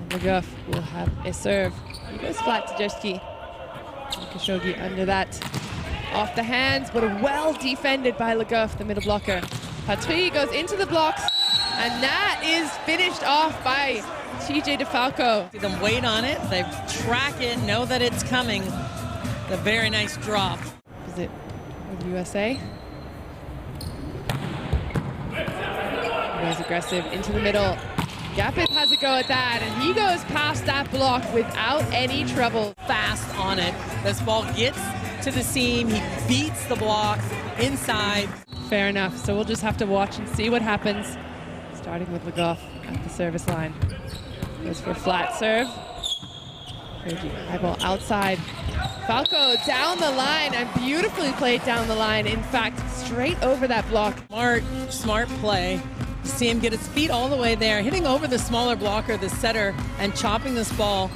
Ngapeth will have a serve. He goes flat to Jaeschke. Khashoggi under that. Off the hands, but well defended by Ngapeth, the middle blocker. Torey goes into the blocks, and that is finished off by Torey Defalco. See them wait on it, they track it, know that it's coming. A very nice drop. Is it with USA? Goes aggressive into the middle. Ngapeth has a go at that, and he goes past that block without any trouble. Fast on it. This ball gets to the seam, he beats the block inside. Fair enough, so we'll just have to watch and see what happens. Starting with Ngapeth at the service line. Goes for a flat serve. High ball outside. Falco down the line, and beautifully played down the line. In fact, straight over that block. Smart play. See him get his feet all the way there, hitting over the smaller blocker, the setter, and chopping this ball.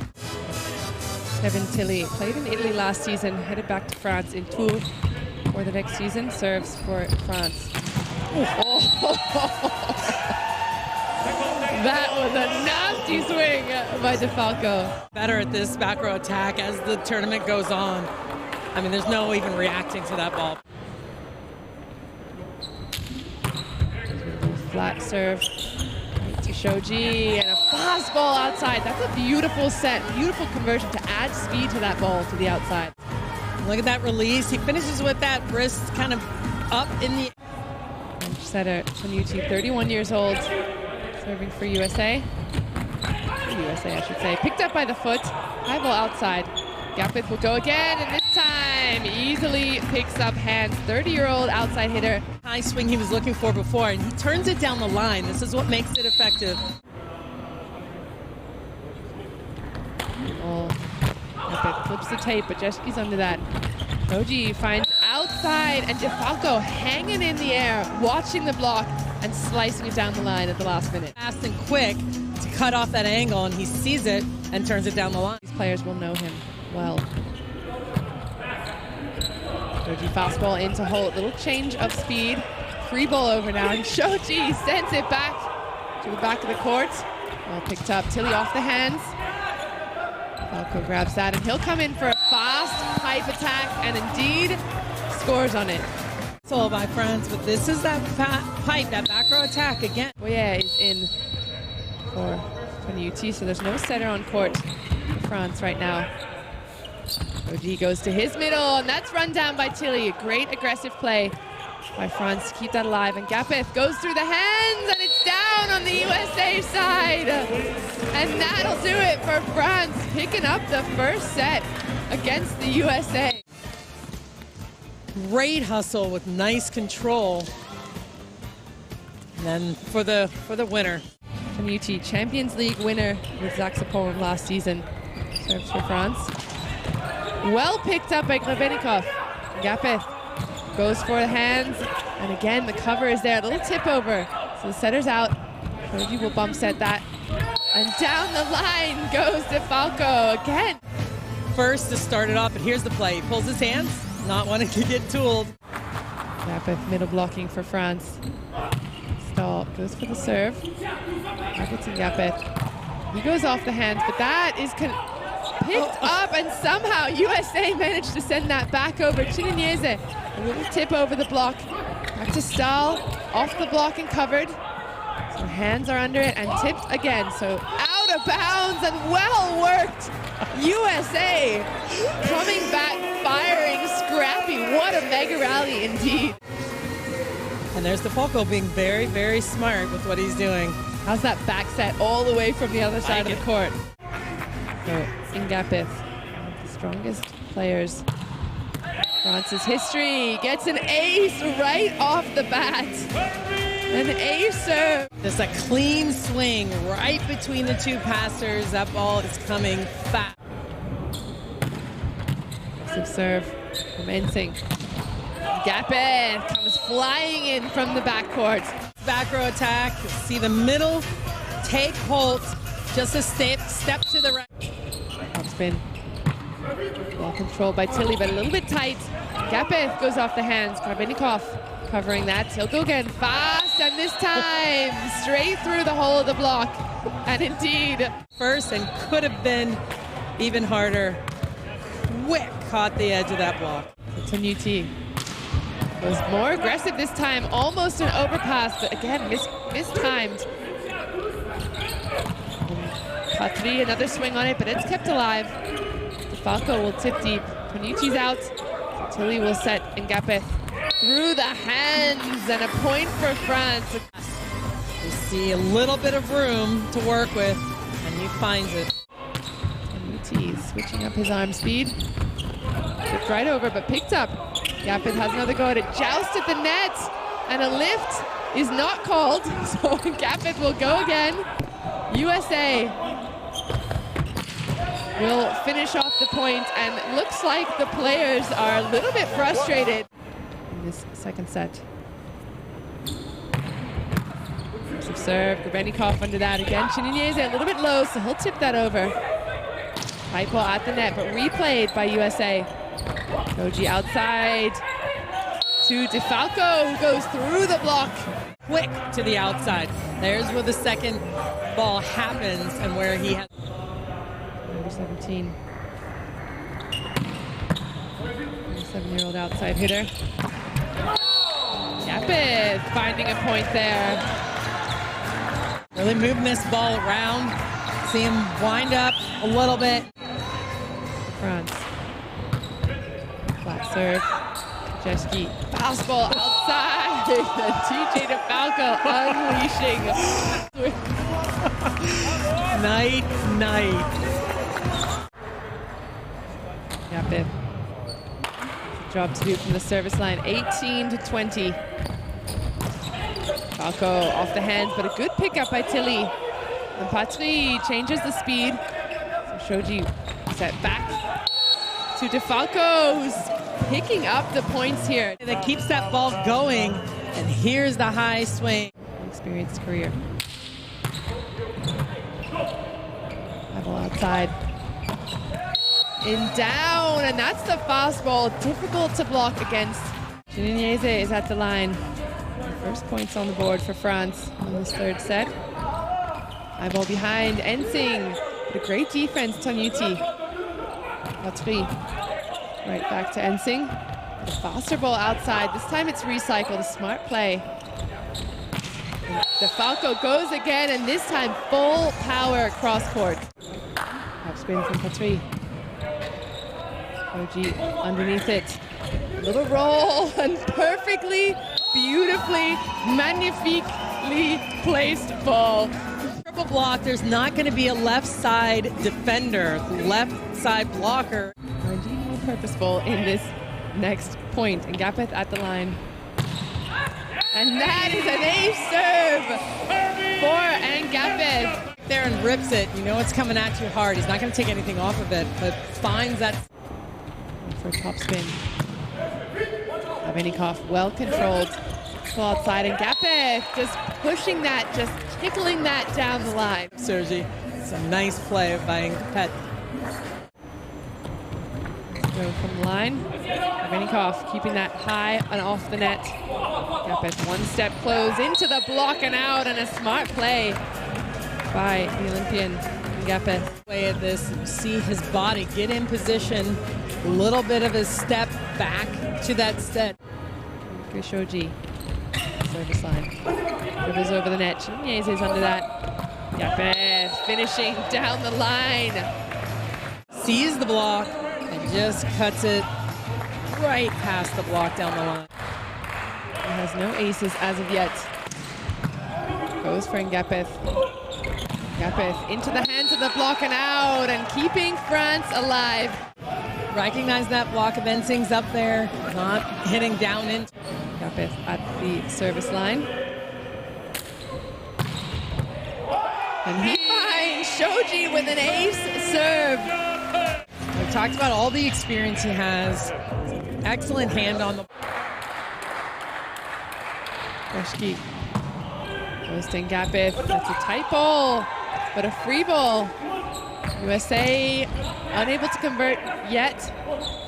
Kevin Tilly played in Italy last season, headed back to France in Tours for the next season, serves for France. Oh. That was a nasty swing by Defalco. Better at this back row attack as the tournament goes on. I mean, there's no even reacting to that ball. Flat serve right to Shoji, and a fastball outside. That's a beautiful set, beautiful conversion to add speed to that ball to the outside. Look at that release. He finishes with that wrist kind of up in the... French setter Toniutti, 31 years old, serving for USA. USA, I should say. Picked up by the foot. High ball outside. Ngapeth will go again, and this time easily picks up hands. 30-year-old outside hitter. High swing he was looking for before, and he turns it down the line. This is what makes it effective. Oh, Ngapeth flips the tape, but Jaeschke's under that. Koji finds outside, and Defalco hanging in the air, watching the block, and slicing it down the line at the last minute. Fast and quick to cut off that angle, and he sees it and turns it down the line. These players will know him well. Shoji fastball into hold, little change of speed. Free ball over now, and Shoji sends it back to the back of the court. Well picked up, Tilly off the hands. Falco grabs that, and he'll come in for a fast pipe attack, and indeed scores on it. It's all by France, but this is that pipe, that back row attack again. Boyer is in for Toniutti, so there's no setter on court for France right now. Koji goes to his middle, and that's run down by Tilly. A great aggressive play by France to keep that alive. And Ngapeth goes through the hands, and it's down on the USA side. And that'll do it for France, picking up the first set against the USA. Great hustle with nice control. And then for the winner. Toniutti, Champions League winner with Saxophone last season. Serves for France. Well picked up by Earvin. Ngapeth goes for the hands, and again the cover is there. A little tip over, so the setter's out. Koji will bump set that, and down the line goes Defalco again. First to start it off, but here's the play. He pulls his hands, not wanting to get tooled. Ngapeth middle blocking for France. Stall goes for the serve. Targets Ngapeth. He goes off the hands, but that is picked up, and somehow USA managed to send that back over. Toniutti, a little tip over the block. Back to Stahl, off the block and covered. So hands are under it and tipped again. So out of bounds and well worked. USA coming back, firing, scrappy. What a mega rally indeed. And there's Defalco being very, very smart with what he's doing. How's that back set all the way from the other side of the court? So Ngapeth, one of the strongest players. France's history gets an ace right off the bat. An ace serve. There's a clean swing right between the two passers. That ball is coming fast. Aggressive serve from Ensing. Ngapeth comes flying in from the backcourt. Back row attack. See the middle take hold. Just a step to the right. Topspin. Well controlled by Tilly, but a little bit tight. Ngapeth goes off the hands. Earvin covering that. He'll go again fast, and this time straight through the hole of the block. And indeed, first and could have been even harder. Quick caught the edge of that block. Toniutti was more aggressive this time, almost an overpass, but again, mistimed. Patry, another swing on it, but it's kept alive. Defalco will tip deep. Toniutti's out. Tilly will set Ngapeth through the hands, and a point for France. You see a little bit of room to work with, and he finds it. Toniutti switching up his arm speed. Tipped right over, but picked up. Ngapeth has another go at it. Joust at the net, and a lift is not called, so Ngapeth will go again. USA will finish off the point, and looks like the players are a little bit frustrated in this second set. Serve, Grebennikov under that again. Chininiese a little bit low, so he'll tip that over. High ball at the net, but replayed by USA. Koji outside to Defalco, who goes through the block. Quick to the outside. There's where the second ball happens and where he has. Number 17. 7-year-old outside hitter. Ngapeth finding a point there. Really moving this ball around. See him wind up a little bit. France. Flat serve. Jaeschke. Fastball outside. TJ Defalco unleashing. Night. Ngapeth. Job to do from the service line. 18-20. Falco off the hands, but a good pickup by Tilly. And Patry changes the speed. So Shoji set back to Defalco, who's picking up the points here. That keeps that ball going, and here's the high swing. Experienced career. Level outside. In down, and that's the fastball. Difficult to block against. Chininiese is at the line. First points on the board for France in this third set. High ball behind, Ensing. But a great defense, Toniutti. Patry. Right back to Ensing. A faster ball outside. This time it's recycled, a smart play. Defalco goes again, and this time full power cross court. Top spin from Patry. Koji underneath it. A little roll, and perfectly, beautifully, magnifiquely placed ball. Triple block, there's not going to be a left side defender, left side blocker. Are indeed more purposeful in this next point. Ngapeth at the line. And that is an ace serve for Ngapeth. There and rips it. You know it's coming at you hard. He's not going to take anything off of it, but finds that. For a top spin. Grebennikov well controlled. Pull outside, and Ngapeth just pushing that, just tickling that down the line. Sergi, it's a nice play by Ngapeth. Go from the line. Grebennikov keeping that high and off the net. Ngapeth one step close into the block and out, and a smart play by the Olympian Ngapeth. Way at this, see his body get in position, a little bit of a step back to that set. Shoji, service line. Dribbles over the net. Chininiese is under that. Ngapeth finishing down the line. Sees the block and just cuts it right past the block down the line. He has no aces as of yet. Goes for Ngapeth. Ngapeth into the hands of the block and out, and keeping France alive. Recognize that block of Ensing's up there, not hitting down into. Ngapeth at the service line. And he finds Shoji with an ace serve. We've talked about all the experience he has. Excellent hand on the. Jaeschke goes to Ngapeth. That's a tight ball, but a free ball. USA unable to convert yet.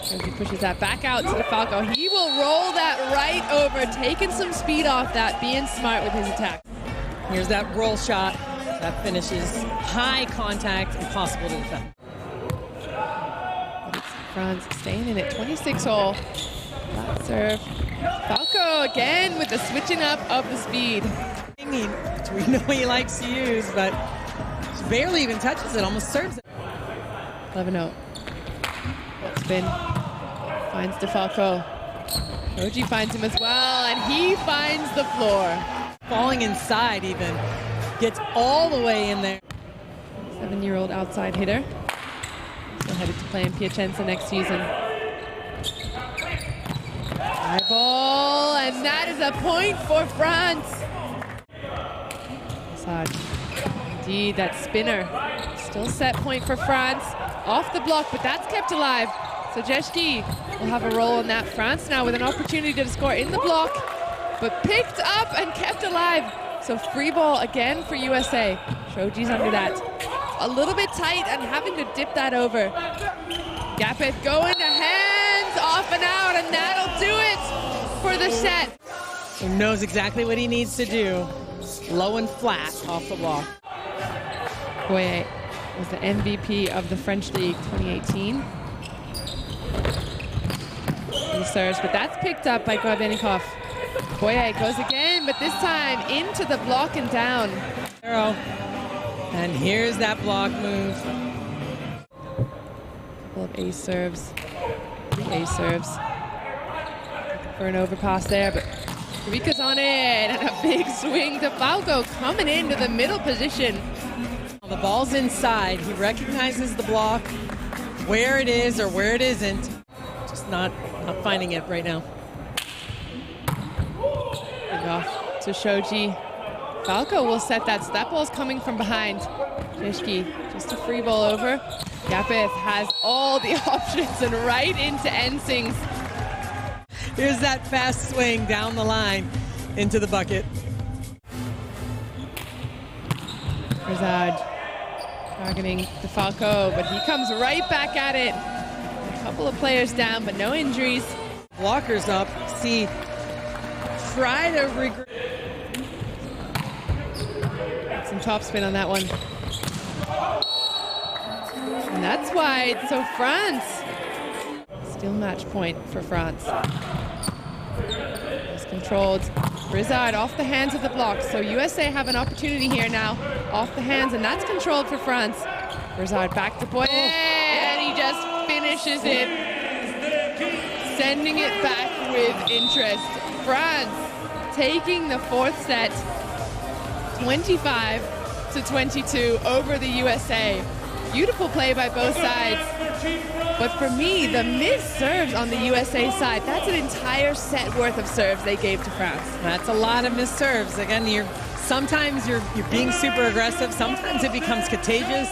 He pushes that back out to Defalco. He will roll that right over, taking some speed off that, being smart with his attack. Here's that roll shot. That finishes high contact, impossible to defend. France staying in it, 26-all. Flat serve. Falco again with the switching up of the speed. Which we know he likes to use, but barely even touches it, almost serves it. 11-0. Spin. Finds Defalco. Shoji finds him as well, and he finds the floor. Falling inside even. Gets all the way in there. 7-year-old outside hitter. Still headed to play in Piacenza next season. High ball, and that is a point for France. Indeed, that spinner. Still set point for France. Off the block, but that's kept alive. So Jaeschke will have a role in that. France now with an opportunity to score in the block, but picked up and kept alive. So free ball again for USA. Shoji's under that. A little bit tight and having to dip that over. Ngapeth going to hands, off and out, and that'll do it for the set. He knows exactly what he needs to do. Low and flat off the block. Boye was the MVP of the French League 2018. He serves, but that's picked up by Earvin Ngapeth. Boye goes again, but this time into the block and down. And here's that block move. Couple of ace serves, 3 ace serves. For an overpass there, but Rika's on it, and a big swing. Defalco coming into the middle position. The ball's inside. He recognizes the block, where it is or where it isn't. Just not finding it right now. Big off to Shoji. Falco will set that. So that ball's coming from behind. Jaeschke, just a free ball over. Ngapeth has all the options and right into Ensing's. Here's that fast swing down the line into the bucket. Rizad targeting Defalco, but he comes right back at it. A couple of players down, but no injuries. Blockers up. See, try to regret. Some top spin on that one. And that's wide. So France. Still match point for France. It's controlled. Rizad off the hands of the block. So USA have an opportunity here now. Off the hands, and that's controlled for France. Rizad back to Boye, and he just finishes it. Sending it back with interest. France taking the 4th set, 25-22 over the USA. Beautiful play by both sides. But for me, the missed serves on the USA side, that's an entire set worth of serves they gave to France. That's a lot of missed serves. Again, sometimes you're being super aggressive. Sometimes it becomes contagious.